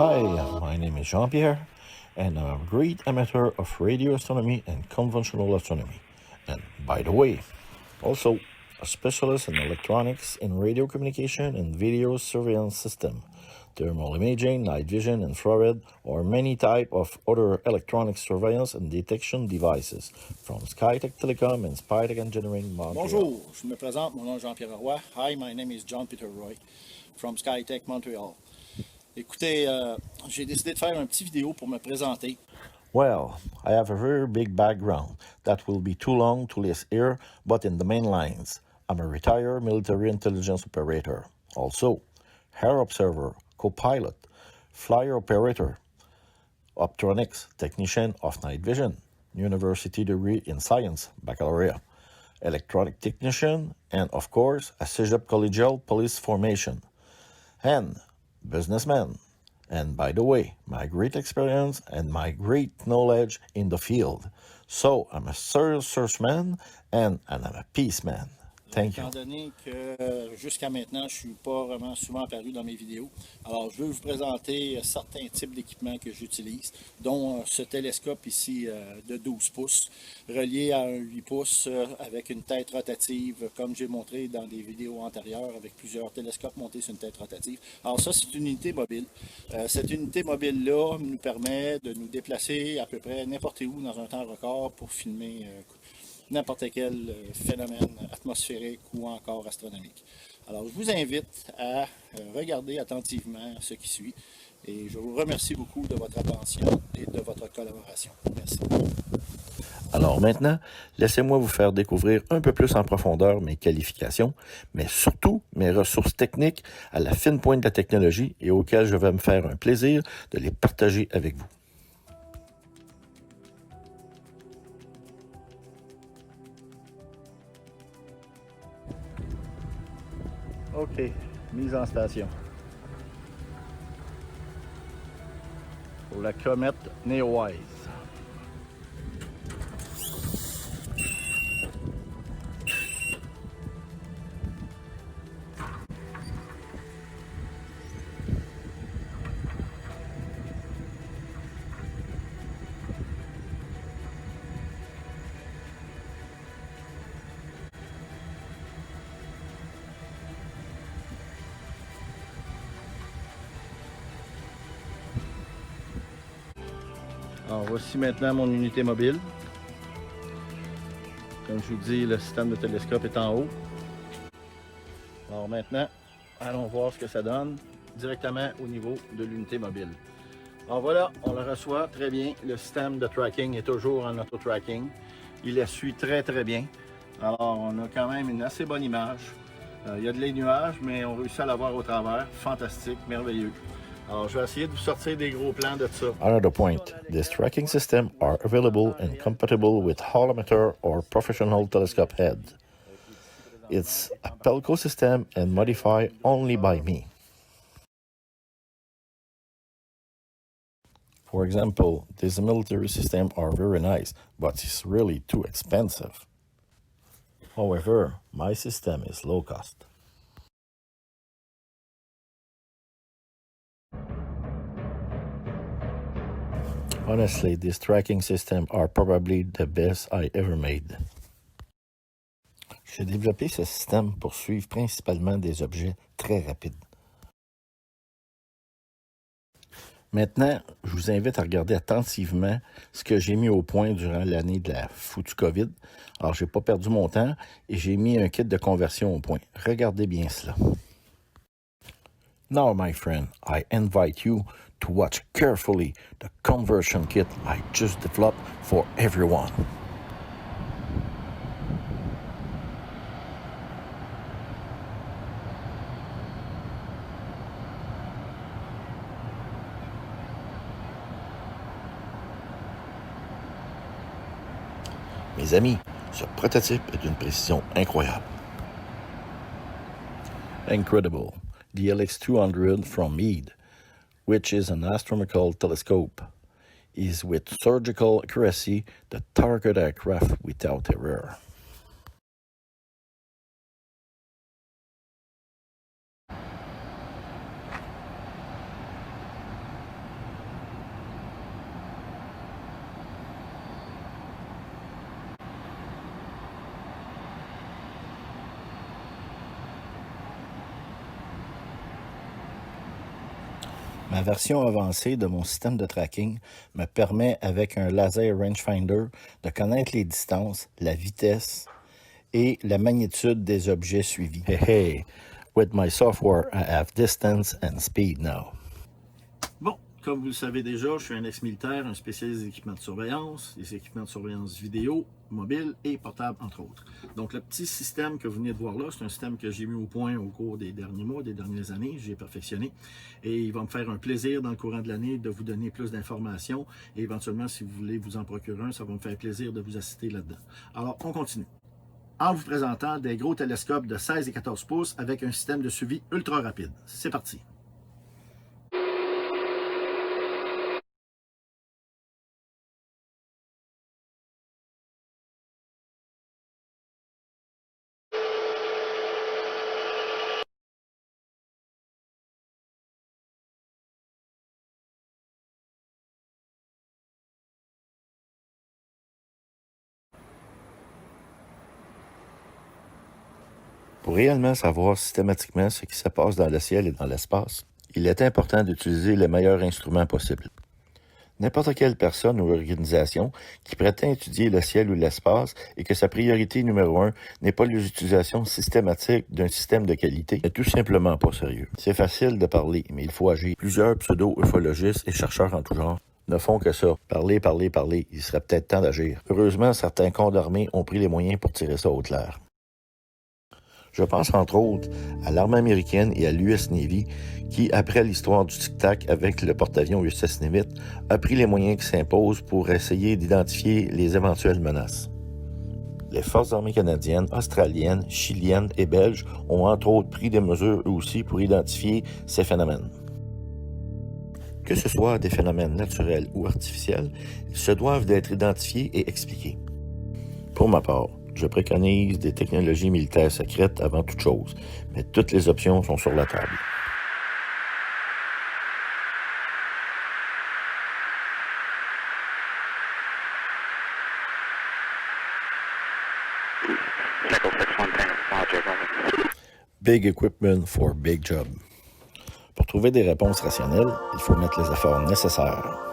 Hi, my name is Jean-Pierre, and I'm a great amateur of radio astronomy and conventional astronomy. And by the way, also a specialist in electronics in radio communication and video surveillance system, thermal imaging, night vision, infrared, or many type of other electronic surveillance and detection devices from Skytech Telecom and Spytech Engineering Montreal. Bonjour, je me présente, mon nom est Jean-Pierre Roy. Hi, my name is John Peter Roy from Skytech Montreal. Écoutez, j'ai décidé de faire une petite vidéo pour me présenter. Well, I have a very big background that will be too long to list here, but in the main lines, I'm a retired military intelligence operator, also air observer, co-pilot, flyer operator, optronics technician of night vision, university degree in science, baccalaureate, electronic technician, and of course, a CEGEP collegial police formation, and businessman. And by the way, my great experience and my great knowledge in the field. So I'm a serious searchman and I'm a peaceman. Thank you. Étant donné que jusqu'à maintenant, je ne suis pas vraiment souvent apparu dans mes vidéos, alors je vais vous présenter certains types d'équipements que j'utilise, dont ce télescope ici de 12 pouces, relié à un 8 pouces avec une tête rotative, comme j'ai montré dans des vidéos antérieures, avec plusieurs télescopes montés sur une tête rotative. Alors ça, c'est une unité mobile. Cette unité mobile-là nous permet de nous déplacer à peu près n'importe où dans un temps record pour filmer n'importe quel phénomène atmosphérique ou encore astronomique. Alors, je vous invite à regarder attentivement ce qui suit et je vous remercie beaucoup de votre attention et de votre collaboration. Merci. Alors maintenant, laissez-moi vous faire découvrir un peu plus en profondeur mes qualifications, mais surtout mes ressources techniques à la fine pointe de la technologie et auxquelles je vais me faire un plaisir de les partager avec vous. OK, mise en station. Pour la comète Neowise. Alors voici maintenant mon unité mobile. Comme je vous dis, le système de télescope est en haut. Alors maintenant, allons voir ce que ça donne directement au niveau de l'unité mobile. Alors voilà, on le reçoit très bien. Le système de tracking est toujours en auto-tracking. Il la suit très bien. Alors on a quand même une assez bonne image. Il y a de les nuages, mais on réussit à la voir au travers. Fantastique, merveilleux. Alors, je vais essayer de vous sortir des gros plans de ça. Another point, these tracking systems are available and compatible with holometer or professional telescope head. It's a Pelco system and modified only by me. For example, these military systems are very nice, but it's really too expensive. However, my system is low cost. Honestly, these tracking systems are probably the best I ever made. J'ai développé ce système pour suivre principalement des objets très rapides. Maintenant, je vous invite à regarder attentivement ce que j'ai mis au point durant l'année de la foutue COVID. Alors, j'ai pas perdu mon temps et j'ai mis un kit de conversion au point. Regardez bien cela. Now, my friend, I invite you to watch carefully the conversion kit I just developed for everyone. Mes amis, ce prototype est d'une précision incroyable. Incredible. The LX200 from Meade, which is an astronomical telescope, is with surgical accuracy the target aircraft without error. Ma version avancée de mon système de tracking me permet, avec un laser rangefinder, de connaître les distances, la vitesse et la magnitude des objets suivis. Hey, hey, with my software, I have distance and speed now. Bon, comme vous le savez déjà, je suis un ex-militaire, un spécialiste des équipements de surveillance, des équipements de surveillance vidéo, mobile et portable, entre autres. Donc, le petit système que vous venez de voir là, c'est un système que j'ai mis au point au cours des derniers mois, des dernières années. J'ai perfectionné et il va me faire un plaisir dans le courant de l'année de vous donner plus d'informations et éventuellement, si vous voulez vous en procurer un, ça va me faire plaisir de vous assister là-dedans. Alors, on continue. En vous présentant des gros télescopes de 16 et 14 pouces avec un système de suivi ultra rapide. C'est parti! Pour réellement savoir systématiquement ce qui se passe dans le ciel et dans l'espace, il est important d'utiliser les meilleurs instruments possibles. N'importe quelle personne ou organisation qui prétend étudier le ciel ou l'espace et que sa priorité numéro 1 n'est pas l'utilisation systématique d'un système de qualité n'est tout simplement pas sérieux. C'est facile de parler, mais il faut agir. Plusieurs pseudo-ufologistes et chercheurs en tout genre ne font que ça. Parler, parler, parler. Il serait peut-être temps d'agir. Heureusement, certains corps d'armée ont pris les moyens pour tirer ça au clair. Je pense entre autres à l'armée américaine et à l'US Navy qui, après l'histoire du tic-tac avec le porte-avions USS Nimitz, a pris les moyens qui s'imposent pour essayer d'identifier les éventuelles menaces. Les forces armées canadiennes, australiennes, chiliennes et belges ont entre autres pris des mesures eux aussi pour identifier ces phénomènes. Que ce soit des phénomènes naturels ou artificiels, ils se doivent d'être identifiés et expliqués. Pour ma part, je préconise des technologies militaires secrètes avant toute chose, mais toutes les options sont sur la table. Big equipment for big job. Pour trouver des réponses rationnelles, il faut mettre les efforts nécessaires.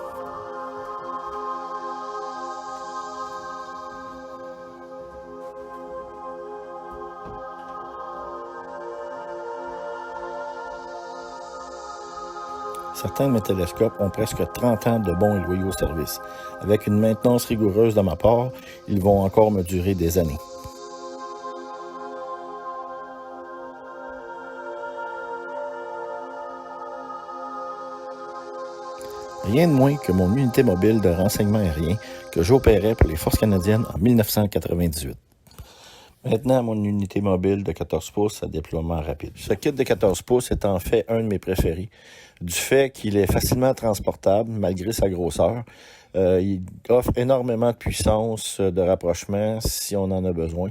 Certains de mes télescopes ont presque 30 ans de bons et loyaux services. Avec une maintenance rigoureuse de ma part, ils vont encore me durer des années. Rien de moins que mon unité mobile de renseignement aérien que j'opérais pour les Forces canadiennes en 1998. Maintenant, mon unité mobile de 14 pouces à déploiement rapide. Ce kit de 14 pouces est en fait un de mes préférés, du fait qu'il est facilement transportable malgré sa grosseur. Il offre énormément de puissance de rapprochement si on en a besoin.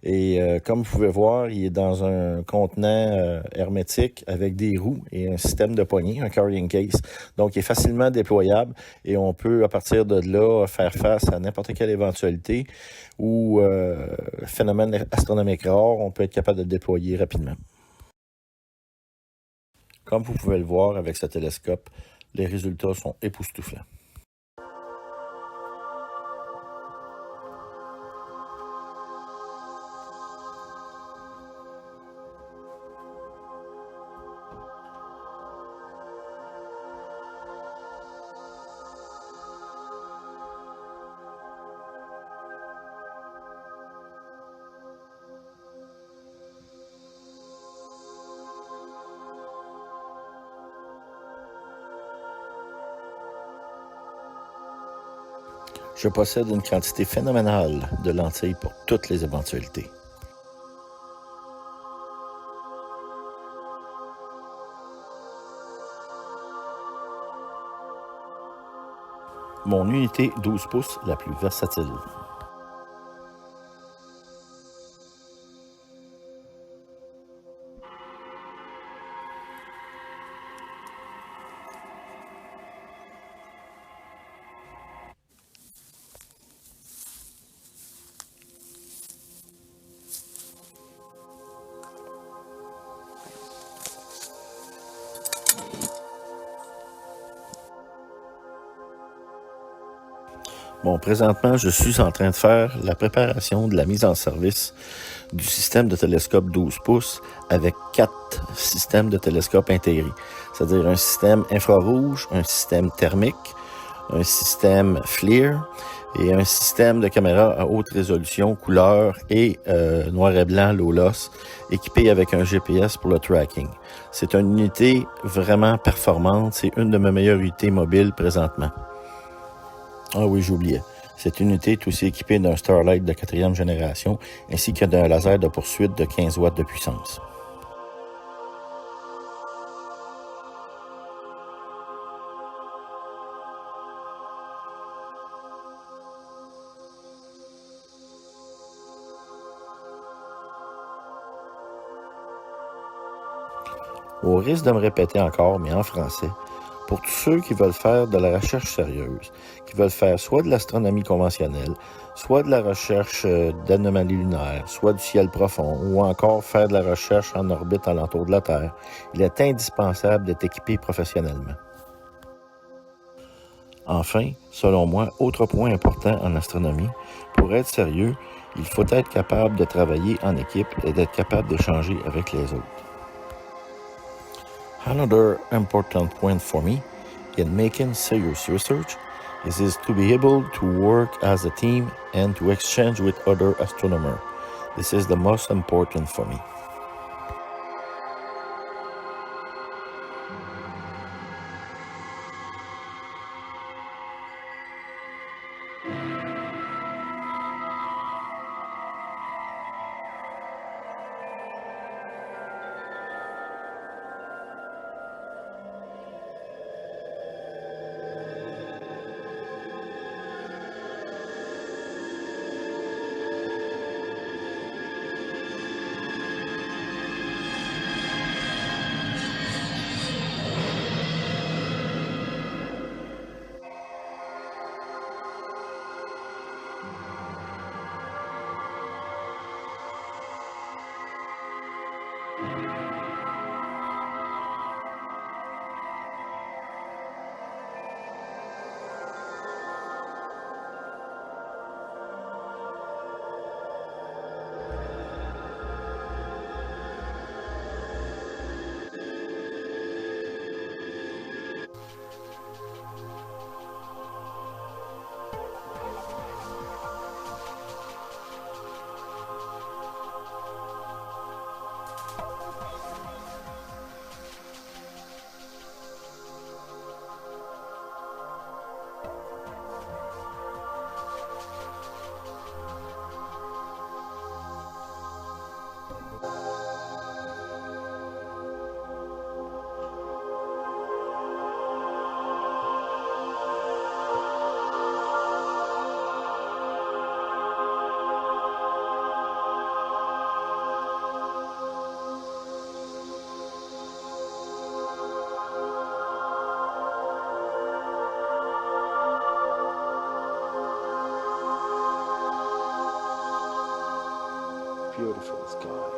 Et comme vous pouvez voir, il est dans un contenant hermétique avec des roues et un système de poignée, un carrying case. Donc, il est facilement déployable et on peut, à partir de là, faire face à n'importe quelle éventualité ou phénomène astronomique rare, on peut être capable de le déployer rapidement. Comme vous pouvez le voir avec ce télescope, les résultats sont époustouflants. Je possède une quantité phénoménale de lentilles pour toutes les éventualités. Mon unité 12 pouces la plus versatile. Bon, présentement, je suis en train de faire la préparation de la mise en service du système de télescope 12 pouces avec 4 systèmes de télescope intégrés. C'est-à-dire un système infrarouge, un système thermique, un système FLIR et un système de caméra à haute résolution, couleur et noir et blanc, low-loss, équipé avec un GPS pour le tracking. C'est une unité vraiment performante. C'est une de mes meilleures unités mobiles présentement. Ah oui, j'oubliais. Cette unité est aussi équipée d'un Starlight de 4e génération ainsi que d'un laser de poursuite de 15 watts de puissance. Au risque de me répéter encore, mais en français, pour tous ceux qui veulent faire de la recherche sérieuse, qui veulent faire soit de l'astronomie conventionnelle, soit de la recherche d'anomalies lunaires, soit du ciel profond, ou encore faire de la recherche en orbite alentour de la Terre, il est indispensable d'être équipé professionnellement. Enfin, selon moi, autre point important en astronomie, pour être sérieux, il faut être capable de travailler en équipe et d'être capable d'échanger avec les autres. Another important point for me in making serious research is to be able to work as a team and to exchange with other astronomers. This is the most important for me. Beautiful sky.